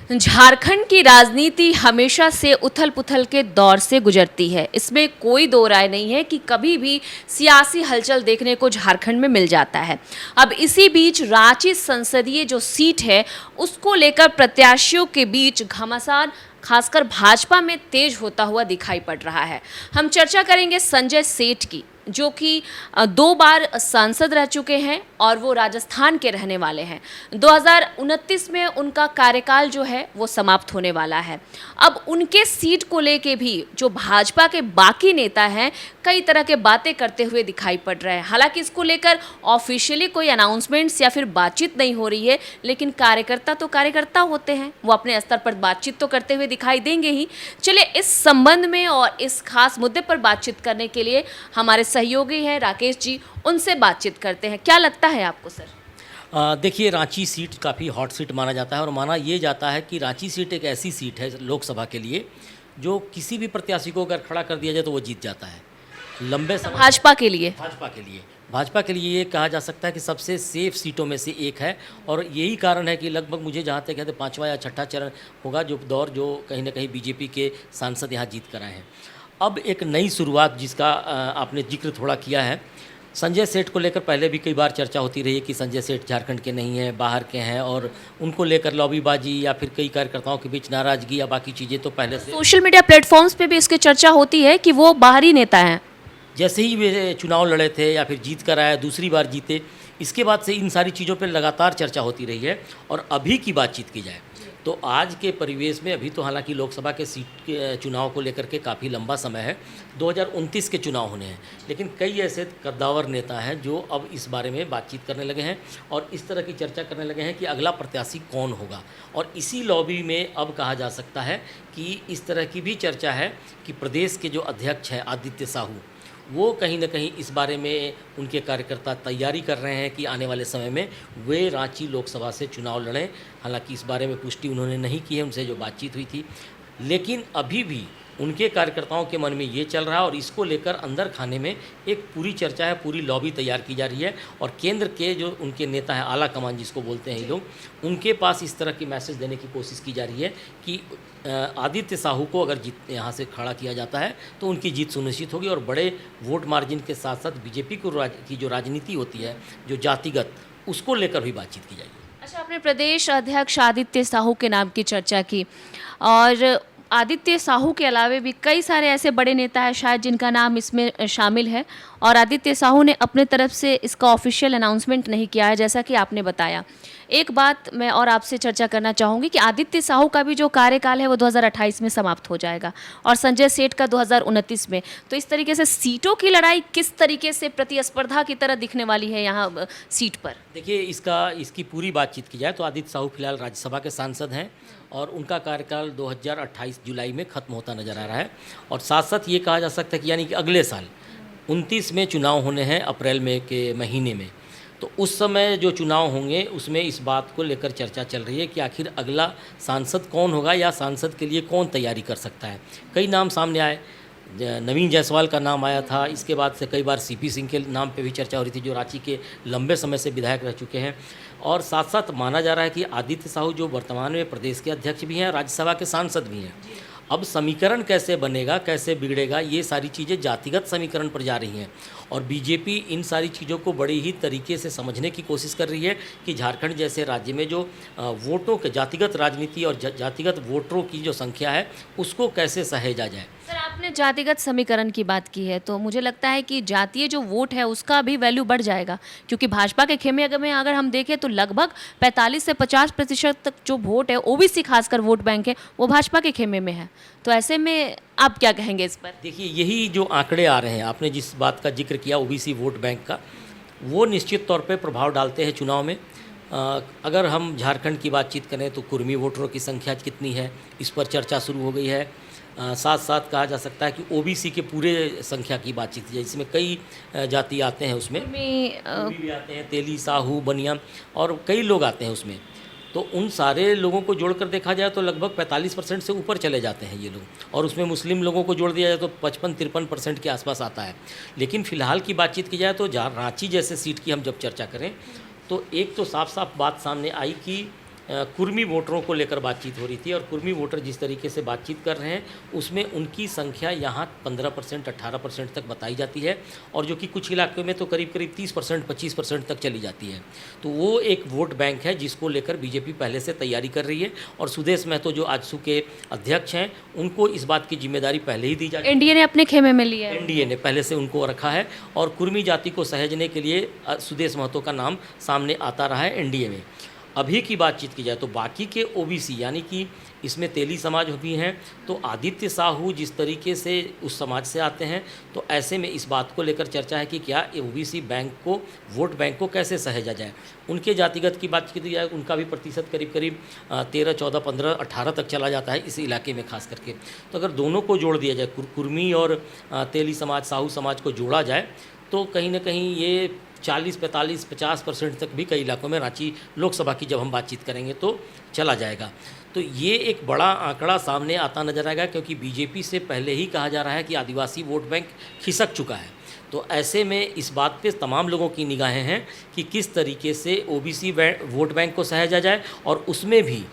झारखंड की राजनीति हमेशा से उथल-पुथल के दौर से गुजरती है। इसमें कोई दो राय नहीं है कि कभी भी सियासी हलचल देखने को झारखंड में मिल जाता है। अब इसी बीच रांची संसदीय जो सीट है, उसको लेकर प्रत्याशियों के बीच घमासान खासकर भाजपा में तेज होता हुआ दिखाई पड़ रहा है। हम चर्चा करेंगे संजय सेठ की, जो कि 2 बार सांसद रह चुके हैं और वो राजस्थान के रहने वाले हैं। 2029 में उनका कार्यकाल जो है वो समाप्त होने वाला है। अब उनके सीट को लेके भी जो भाजपा के बाकी नेता हैं, कई तरह के बातें करते हुए दिखाई पड़ रहे हैं। हालांकि इसको लेकर ऑफिशियली कोई अनाउंसमेंट्स या फिर बातचीत नहीं हो रही है, लेकिन कार्यकर्ता तो कार्यकर्ता होते हैं, वो अपने स्तर पर बातचीत तो करते हुए दिखाई देंगे ही। चलिए इस संबंध में और इस खास मुद्दे पर बातचीत करने के लिए हमारे सहयोगी हैं राकेश जी, उनसे बातचीत करते हैं। क्या लगता है आपको सर? देखिए, रांची सीट काफ़ी हॉट सीट माना जाता है और माना ये जाता है कि रांची सीट एक ऐसी सीट है लोकसभा के लिए जो किसी भी प्रत्याशी को अगर खड़ा कर दिया जाए तो वो जीत जाता है लंबे समय। भाजपा के लिए भाजपा के लिए ये कहा जा सकता है कि सबसे सेफ सीटों में से एक है। और यही कारण है कि लगभग मुझे जहाँ तक कहते 5वां या 6ठा चरण होगा जो कहीं ना कहीं बीजेपी के सांसद यहाँ जीत कर आए हैं। अब एक नई शुरुआत जिसका आपने जिक्र थोड़ा किया है, संजय सेठ को लेकर पहले भी कई बार चर्चा होती रही है कि संजय सेठ झारखंड के नहीं हैं, बाहर के हैं, और उनको लेकर लॉबीबाजी या फिर कई कार्यकर्ताओं के बीच नाराजगी या बाकी चीज़ें तो पहले से सोशल मीडिया प्लेटफॉर्म्स पे भी इसकी चर्चा होती है कि वो बाहरी नेता हैं। जैसे ही वे चुनाव लड़े थे या फिर जीत कर आया, दूसरी बार जीते, इसके बाद से इन सारी चीज़ों पर लगातार चर्चा होती रही है। और अभी की बातचीत की जाए तो आज के परिवेश में अभी तो हालांकि लोकसभा के सीट के चुनाव को लेकर के काफ़ी लंबा समय है, 2029 के चुनाव होने हैं, लेकिन कई ऐसे कद्दावर नेता हैं जो अब इस बारे में बातचीत करने लगे हैं और इस तरह की चर्चा करने लगे हैं कि अगला प्रत्याशी कौन होगा। और इसी लॉबी में अब कहा जा सकता है कि इस तरह की भी चर्चा है कि प्रदेश के जो अध्यक्ष हैं आदित्य साहू, वो कहीं ना कहीं इस बारे में उनके कार्यकर्ता तैयारी कर रहे हैं कि आने वाले समय में वे रांची लोकसभा से चुनाव लड़ें। हालांकि इस बारे में पुष्टि उन्होंने नहीं की है, उनसे जो बातचीत हुई थी, लेकिन अभी भी उनके कार्यकर्ताओं के मन में ये चल रहा है और इसको लेकर अंदर खाने में एक पूरी चर्चा है, पूरी लॉबी तैयार की जा रही है। और केंद्र के जो उनके नेता हैं, आला कमान जिसको बोलते हैं ये लोग, उनके पास इस तरह की मैसेज देने की कोशिश की जा रही है कि आदित्य साहू को अगर यहाँ से खड़ा किया जाता है तो उनकी जीत सुनिश्चित होगी और बड़े वोट मार्जिन के साथ साथ बीजेपी की जो राजनीति होती है, जो जातिगत, उसको लेकर भी बातचीत की जाएगी। अच्छा, आपने प्रदेश अध्यक्ष आदित्य साहू के नाम की चर्चा की, और आदित्य साहू के अलावे भी कई सारे ऐसे बड़े नेता हैं शायद जिनका नाम इसमें शामिल है, और आदित्य साहू ने अपने तरफ से इसका ऑफिशियल अनाउंसमेंट नहीं किया है, जैसा कि आपने बताया। एक बात मैं और आपसे चर्चा करना चाहूँगी कि आदित्य साहू का भी जो कार्यकाल है वो 2028 में समाप्त हो जाएगा और संजय सेठ का 2029 में। तो इस तरीके से सीटों की लड़ाई किस तरीके से प्रतिस्पर्धा की तरह दिखने वाली है यहाँ सीट पर? देखिए, इसकी पूरी बातचीत की जाए तो आदित्य साहू फिलहाल राज्यसभा के सांसद हैं और उनका कार्यकाल 2028 जुलाई में ख़त्म होता नज़र आ रहा है। और साथ साथ ये कहा जा सकता है कि यानी कि अगले साल 29 में चुनाव होने हैं, अप्रैल में के महीने में। तो उस समय जो चुनाव होंगे उसमें इस बात को लेकर चर्चा चल रही है कि आखिर अगला सांसद कौन होगा या सांसद के लिए कौन तैयारी कर सकता है। कई नाम सामने आए, नवीन जायसवाल का नाम आया था, इसके बाद से कई बार सीपी सिंह के नाम पे भी चर्चा हो रही थी जो रांची के लंबे समय से विधायक रह चुके हैं। और साथ साथ माना जा रहा है कि आदित्य साहू जो वर्तमान में प्रदेश के अध्यक्ष भी हैं, राज्यसभा के सांसद भी हैं। अब समीकरण कैसे बनेगा, कैसे बिगड़ेगा, ये सारी चीज़ें जातिगत समीकरण पर जा रही हैं और बीजेपी इन सारी चीज़ों को बड़े ही तरीके से समझने की कोशिश कर रही है कि झारखंड जैसे राज्य में जो वोटों के जातिगत राजनीति और जातिगत वोटरों की जो संख्या है उसको कैसे सहेजा जाए। सर, आपने जातिगत समीकरण की बात की है तो मुझे लगता है कि जातीय जो वोट है उसका भी वैल्यू बढ़ जाएगा, क्योंकि भाजपा के खेमे में अगर हम देखें तो लगभग 45 से 50% तक जो वोट है, ओबीसी खासकर वोट बैंक है, वो भाजपा के खेमे में है। तो ऐसे में आप क्या कहेंगे इस पर? देखिए, यही जो आंकड़े आ रहे हैं, आपने जिस बात का जिक्र किया ओबीसी वोट बैंक का, वो निश्चित तौर पे प्रभाव डालते हैं चुनाव में। अगर हम झारखंड की बातचीत करें तो कुर्मी वोटरों की संख्या कितनी है, इस पर चर्चा शुरू हो गई है। साथ साथ कहा जा सकता है कि ओबीसी के पूरे संख्या की बातचीत की जाए, जिसमें कई जाति आते हैं, उसमें भी आते हैं, तेली, साहू, बनिया और कई लोग आते हैं उसमें। तो उन सारे लोगों को जोड़कर देखा जाए तो लगभग 45% से ऊपर चले जाते हैं ये लोग, और उसमें मुस्लिम लोगों को जोड़ दिया जाए तो 55-53% के आसपास आता है। लेकिन फ़िलहाल की बातचीत की जाए तो रांची जैसे सीट की हम जब चर्चा करें तो एक तो साफ साफ बात सामने आई कि कुर्मी वोटरों को लेकर बातचीत हो रही थी और कुर्मी वोटर जिस तरीके से बातचीत कर रहे हैं उसमें उनकी संख्या यहाँ 15% 18% तक बताई जाती है और जो कि कुछ इलाकों में तो करीब करीब 30% 25% तक चली जाती है। तो वो एक वोट बैंक है जिसको लेकर बीजेपी पहले से तैयारी कर रही है और सुदेश महतो जो आजसू के अध्यक्ष हैं उनको इस बात की जिम्मेदारी पहले ही दी जाती है। एनडीए ने अपने खेमे में लिया है। एनडीए ने पहले से उनको रखा है और कुर्मी जाति को सहेजने के लिए सुदेश महतो का नाम सामने आता रहा है एनडीए में। अभी की बातचीत की जाए तो बाकी के ओबीसी यानी कि इसमें तेली समाज भी हैं, तो आदित्य साहू जिस तरीके से उस समाज से आते हैं तो ऐसे में इस बात को लेकर चर्चा है कि क्या ओबीसी बैंक को वोट बैंक को कैसे सहेजा जाए। उनके जातिगत की बात की जाए उनका भी प्रतिशत करीब करीब 13, 14, 15, 18 तक चला जाता है इस इलाके में खास करके। तो अगर दोनों को जोड़ दिया जाए कुर्मी और तेली समाज साहू समाज को जोड़ा जाए तो कहीं ना कहीं ये 40, 45, 50% तक भी कई इलाकों में रांची लोकसभा की जब हम बातचीत करेंगे तो चला जाएगा। तो ये एक बड़ा आंकड़ा सामने आता नजर आएगा क्योंकि बीजेपी से पहले ही कहा जा रहा है कि आदिवासी वोट बैंक खिसक चुका है। तो ऐसे में इस बात पे तमाम लोगों की निगाहें हैं कि किस तरीके से ओबीसी वोट बैंक को सहेजा जाए और उसमें भी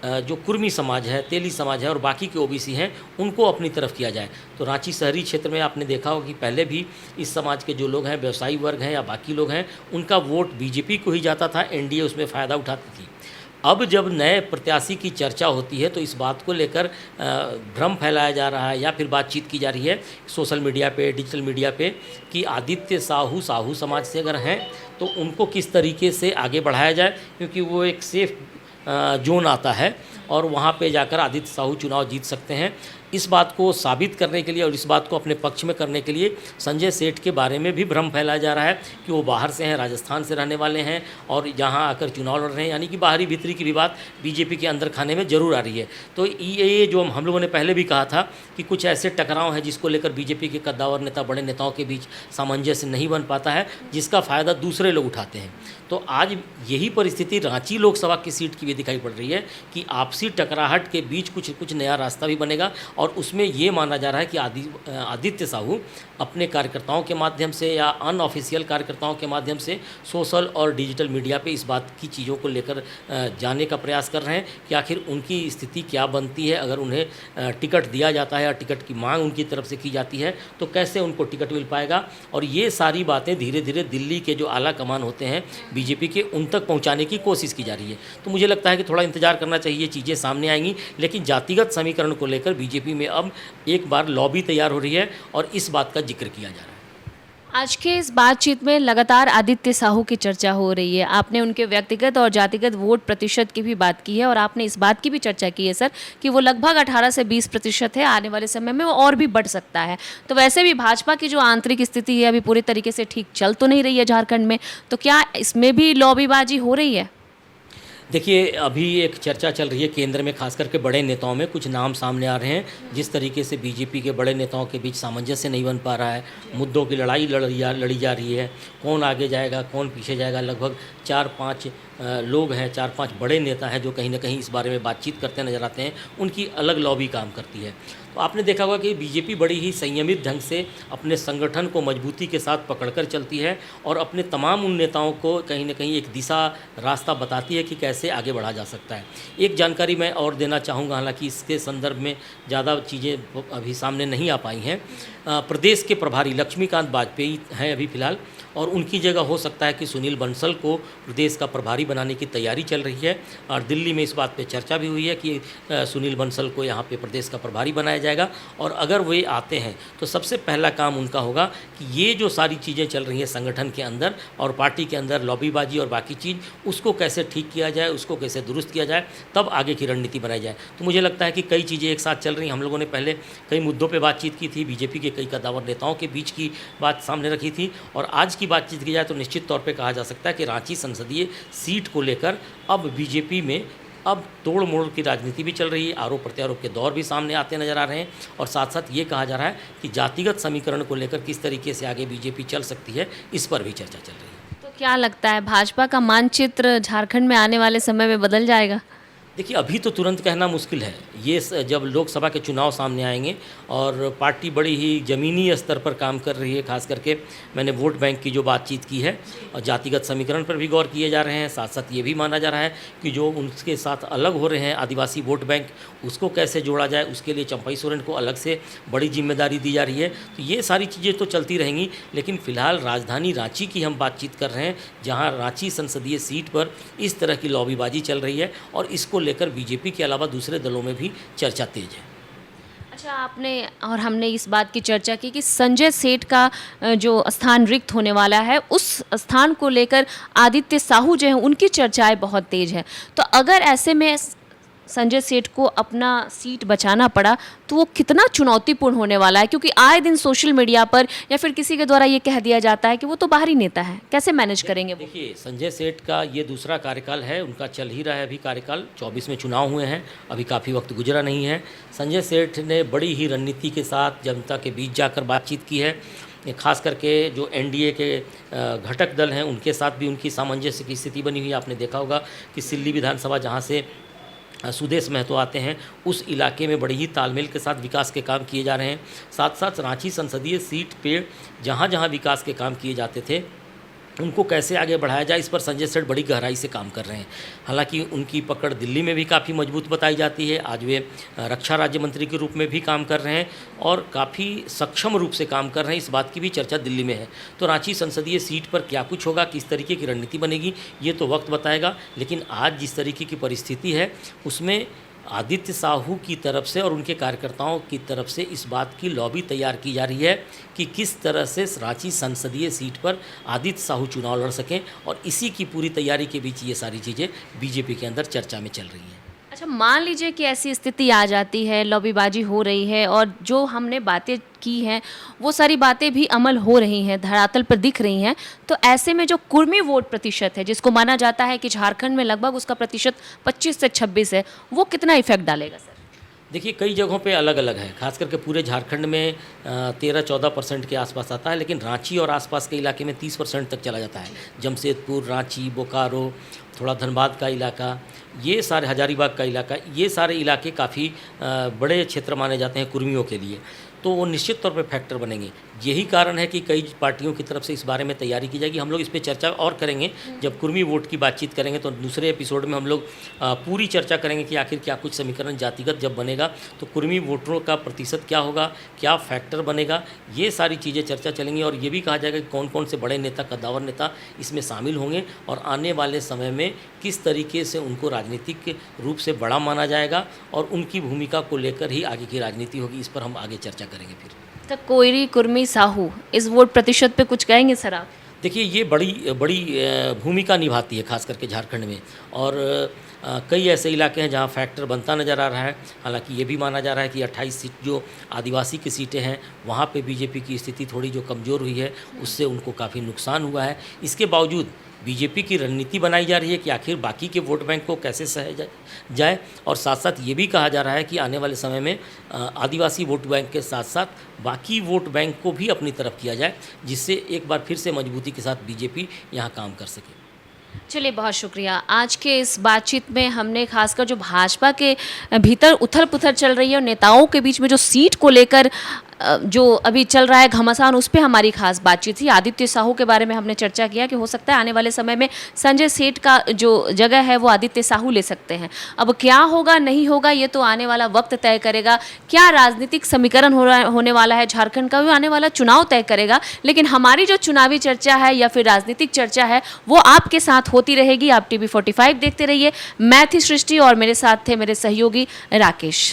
जो कुर्मी समाज है, तेली समाज है और बाकी के ओबीसी हैं उनको अपनी तरफ किया जाए। तो रांची शहरी क्षेत्र में आपने देखा होगा कि पहले भी इस समाज के जो लोग हैं, व्यवसायी वर्ग हैं या बाकी लोग हैं, उनका वोट बीजेपी को ही जाता था, एनडीए उसमें फ़ायदा उठाती थी। अब जब नए प्रत्याशी की चर्चा होती है तो इस बात को लेकर भ्रम फैलाया जा रहा है या फिर बातचीत की जा रही है सोशल मीडिया पे, डिजिटल मीडिया पे कि आदित्य साहू समाज से अगर हैं तो उनको किस तरीके से आगे बढ़ाया जाए क्योंकि वो एक सेफ जोन आता है और वहाँ पे जाकर आदित्य साहू चुनाव जीत सकते हैं। इस बात को साबित करने के लिए और इस बात को अपने पक्ष में करने के लिए संजय सेठ के बारे में भी भ्रम फैलाया जा रहा है कि वो बाहर से हैं, राजस्थान से रहने वाले हैं और यहाँ आकर चुनाव लड़ रहे हैं, यानी कि बाहरी भीतरी की भी बात बीजेपी के अंदर खाने में ज़रूर आ रही है। तो ये जो हम लोगों ने पहले भी कहा था कि कुछ ऐसे टकराव हैं जिसको लेकर बीजेपी के कद्दावर नेता, बड़े नेताओं के बीच सामंजस्य नहीं बन पाता है, जिसका फ़ायदा दूसरे लोग उठाते हैं। तो आज यही परिस्थिति रांची लोकसभा की सीट की भी दिखाई पड़ रही है कि आपसी टकराहट के बीच कुछ नया रास्ता भी बनेगा और उसमें ये माना जा रहा है कि आदित्य साहू अपने कार्यकर्ताओं के माध्यम से या अनऑफिशियल कार्यकर्ताओं के माध्यम से सोशल और डिजिटल मीडिया पे इस बात की चीज़ों को लेकर जाने का प्रयास कर रहे हैं कि आखिर उनकी स्थिति क्या बनती है अगर उन्हें टिकट दिया जाता है या टिकट की मांग उनकी तरफ से की जाती है तो कैसे उनको टिकट मिल पाएगा। और ये सारी बातें धीरे धीरे दिल्ली के जो आला कमान होते हैं बीजेपी के उन तक पहुँचाने की कोशिश की जा रही है। तो मुझे लगता है कि थोड़ा इंतजार करना चाहिए, चीज़ें सामने आएंगी। लेकिन जातिगत समीकरण को लेकर बीजेपी में अब एक बार लॉबी तैयार हो रही है और इस बात का जिक्र किया जा रहा है। आज के इस बातचीत में लगातार आदित्य साहू की चर्चा हो रही है। आपने उनके व्यक्तिगत और जातिगत वोट प्रतिशत की भी बात की है और आपने इस बात की भी चर्चा की है सर कि वो लगभग 18 से 20% है, आने वाले समय में वो और भी बढ़ सकता है। तो वैसे भी भाजपा की जो आंतरिक स्थिति है अभी पूरी तरीके से ठीक चल तो नहीं रही है झारखंड में, तो क्या इसमें भी लॉबीबाजी हो रही है? देखिए, अभी एक चर्चा चल रही है केंद्र में, खास करके बड़े नेताओं में कुछ नाम सामने आ रहे हैं। जिस तरीके से बीजेपी के बड़े नेताओं के बीच सामंजस्य नहीं बन पा रहा है, मुद्दों की लड़ाई लड़ी जा रही है, कौन आगे जाएगा कौन पीछे जाएगा। लगभग 4-5 लोग हैं, 4-5 बड़े नेता हैं जो कहीं ना कहीं इस बारे में बातचीत करते नजर आते हैं। उनकी अलग लॉबी काम करती है। तो आपने देखा होगा कि बीजेपी बड़ी ही संयमित ढंग से अपने संगठन को मजबूती के साथ पकड़कर चलती है और अपने तमाम उन नेताओं को कहीं ना कहीं एक दिशा रास्ता बताती है कि कैसे आगे बढ़ा जा सकता है। एक जानकारी मैं और देना चाहूँगा, हालांकि इसके संदर्भ में ज़्यादा चीज़ें अभी सामने नहीं आ पाई हैं। प्रदेश के प्रभारी लक्ष्मीकांत वाजपेयी हैं अभी फ़िलहाल, और उनकी जगह हो सकता है कि सुनील बंसल को प्रदेश का प्रभारी बनाने की तैयारी चल रही है। और दिल्ली में इस बात पे चर्चा भी हुई है कि सुनील बंसल को यहाँ पे प्रदेश का प्रभारी बनाया जाएगा। और अगर वे आते हैं तो सबसे पहला काम उनका होगा कि ये जो सारी चीज़ें चल रही हैं संगठन के अंदर और पार्टी के अंदर, लॉबीबाजी और बाकी चीज़, उसको कैसे ठीक किया जाए, उसको कैसे दुरुस्त किया जाए, तब आगे की रणनीति बनाई जाए। तो मुझे लगता है कि कई चीज़ें एक साथ चल रही हैं। हम लोगों ने पहले कई मुद्दों पर बातचीत की थी, बीजेपी के कई कद्दावर नेताओं के बीच की बात सामने रखी थी, और आज की बातचीत की जाए तो निश्चित तौर पे कहा जा सकता है कि रांची संसदीय सीट को लेकर अब बीजेपी में अब तोड़ मोड़ की राजनीति भी चल रही है। आरोप प्रत्यारोप के दौर भी सामने आते नजर आ रहे हैं और साथ साथ ये कहा जा रहा है कि जातिगत समीकरण को लेकर किस तरीके से आगे बीजेपी चल सकती है, इस पर भी चर्चा चल रही है। तो क्या लगता है भाजपा का मानचित्र झारखंड में आने वाले समय में बदल जाएगा? देखिए, अभी तो तुरंत कहना मुश्किल है। जब लोकसभा के चुनाव सामने आएंगे और पार्टी बड़ी ही ज़मीनी स्तर पर काम कर रही है, खास करके मैंने वोट बैंक की जो बातचीत की है और जातिगत समीकरण पर भी गौर किए जा रहे हैं। साथ साथ ये भी माना जा रहा है कि जो उनके साथ अलग हो रहे हैं आदिवासी वोट बैंक, उसको कैसे जोड़ा जाए, उसके लिए चंपई सोरेन को अलग से बड़ी जिम्मेदारी दी जा रही है। तो ये सारी चीज़ें तो चलती रहेंगी, लेकिन फ़िलहाल राजधानी रांची की हम बातचीत कर रहे हैं, जहाँ रांची संसदीय सीट पर इस तरह की लॉबीबाजी चल रही है और इसको लेकर बीजेपी के अलावा दूसरे दलों में भी चर्चा तेज है। अच्छा, आपने और हमने इस बात की चर्चा की कि संजय सेठ का जो स्थान रिक्त होने वाला है, उस स्थान को लेकर आदित्य साहू जो हैं उनकी चर्चाएं बहुत तेज है। तो अगर ऐसे में संजय सेठ को अपना सीट बचाना पड़ा तो वो कितना चुनौतीपूर्ण होने वाला है, क्योंकि आए दिन सोशल मीडिया पर या फिर किसी के द्वारा ये कह दिया जाता है कि वो तो बाहरी नेता है, कैसे मैनेज करेंगे वो? देखिए, संजय सेठ का ये दूसरा कार्यकाल है, उनका चल ही रहा है अभी कार्यकाल। 24 में चुनाव हुए हैं, अभी काफ़ी वक्त गुजरा नहीं है। संजय सेठ ने बड़ी ही रणनीति के साथ जनता के बीच जाकर बातचीत की है। खास करके जो एनडीए के घटक दल हैं उनके साथ भी उनकी सामंजस्य की स्थिति बनी हुई है। आपने देखा होगा कि सिल्ली विधानसभा, जहाँ से सुदेश महतो आते हैं, उस इलाके में बड़ी ही तालमेल के साथ विकास के काम किए जा रहे हैं। साथ साथ रांची संसदीय सीट पे जहाँ जहाँ विकास के काम किए जाते थे उनको कैसे आगे बढ़ाया जाए, इस पर संजय सेठ बड़ी गहराई से काम कर रहे हैं। हालांकि उनकी पकड़ दिल्ली में भी काफ़ी मजबूत बताई जाती है। आज वे रक्षा राज्य मंत्री के रूप में भी काम कर रहे हैं और काफ़ी सक्षम रूप से काम कर रहे हैं, इस बात की भी चर्चा दिल्ली में है। तो रांची संसदीय सीट पर क्या कुछ होगा, किस तरीके की रणनीति बनेगी, ये तो वक्त बताएगा। लेकिन आज जिस तरीके की परिस्थिति है उसमें आदित्य साहू की तरफ से और उनके कार्यकर्ताओं की तरफ से इस बात की लॉबी तैयार की जा रही है कि किस तरह से रांची संसदीय सीट पर आदित्य साहू चुनाव लड़ सकें, और इसी की पूरी तैयारी के बीच ये सारी चीज़ें बीजेपी के अंदर चर्चा में चल रही हैं। अच्छा, मान लीजिए कि ऐसी स्थिति आ जाती है, लॉबीबाजी हो रही है और जो हमने बातें की हैं वो सारी बातें भी अमल हो रही हैं, धरातल पर दिख रही हैं, तो ऐसे में जो कुर्मी वोट प्रतिशत है, जिसको माना जाता है कि झारखंड में लगभग उसका प्रतिशत 25 से 26 है, वो कितना इफेक्ट डालेगा सर? देखिए, कई जगहों पे अलग अलग है। खास करके पूरे झारखंड में 13-14% के आसपास आता है, लेकिन रांची और आसपास के इलाके में 30% तक चला जाता है। जमशेदपुर, रांची, बोकारो, थोड़ा धनबाद का इलाका, ये सारे, हजारीबाग का इलाका, ये सारे इलाके काफ़ी बड़े क्षेत्र माने जाते हैं कुर्मियों के लिए। तो वो निश्चित तौर पे फैक्टर बनेंगे। यही कारण है कि कई पार्टियों की तरफ से इस बारे में तैयारी की जाएगी। हम लोग इस पे चर्चा और करेंगे जब कुर्मी वोट की बातचीत करेंगे, तो दूसरे एपिसोड में हम लोग पूरी चर्चा करेंगे कि आखिर क्या कुछ समीकरण जातिगत जब बनेगा तो कुर्मी वोटरों का प्रतिशत क्या होगा, क्या फैक्टर बनेगा, ये सारी चीज़ें चर्चा चलेंगी। और ये भी कहा जाएगा कि कौन कौन से बड़े नेता, कद्दावर नेता इसमें शामिल होंगे और आने वाले समय में किस तरीके से उनको राजनीतिक रूप से बड़ा माना जाएगा और उनकी भूमिका को लेकर ही आगे की राजनीति होगी। इस पर हम आगे चर्चा करेंगे फिर। तो कोयरी, कुर्मी, साहू, इस वोट प्रतिशत पे कुछ कहेंगे सर आप? देखिए, ये बड़ी भूमिका निभाती है खास करके झारखंड में, और कई ऐसे इलाके हैं जहां फैक्टर बनता नज़र आ रहा है। हालांकि ये भी माना जा रहा है कि 28 सीट जो आदिवासी की सीटें हैं वहां पे बीजेपी की स्थिति थोड़ी जो कमज़ोर हुई है, उससे उनको काफ़ी नुकसान हुआ है। इसके बावजूद बीजेपी की रणनीति बनाई जा रही है कि आखिर बाकी के वोट बैंक को कैसे सहे जाए, और साथ साथ ये भी कहा जा रहा है कि आने वाले समय में आदिवासी वोट बैंक के साथ साथ बाकी वोट बैंक को भी अपनी तरफ किया जाए, जिससे एक बार फिर से मजबूती के साथ बीजेपी यहाँ काम कर सके। चलिए, बहुत शुक्रिया। आज के इस बातचीत में हमने खासकर जो भाजपा के भीतर उथल पुथल चल रही है और नेताओं के बीच में जो सीट को लेकर जो अभी चल रहा है घमासान, उस पर हमारी खास बातचीत थी। आदित्य साहू के बारे में हमने चर्चा किया कि हो सकता है आने वाले समय में संजय सेठ का जो जगह है वो आदित्य साहू ले सकते हैं। अब क्या होगा नहीं होगा ये तो आने वाला वक्त तय करेगा। क्या राजनीतिक समीकरण होने वाला है झारखंड का, वो आने वाला चुनाव तय करेगा। लेकिन हमारी जो चुनावी चर्चा है या फिर राजनीतिक चर्चा है वो आपके साथ होती रहेगी। आप TV 45 देखते रहिए। मैं थी सृष्टि और मेरे साथ थे मेरे सहयोगी राकेश।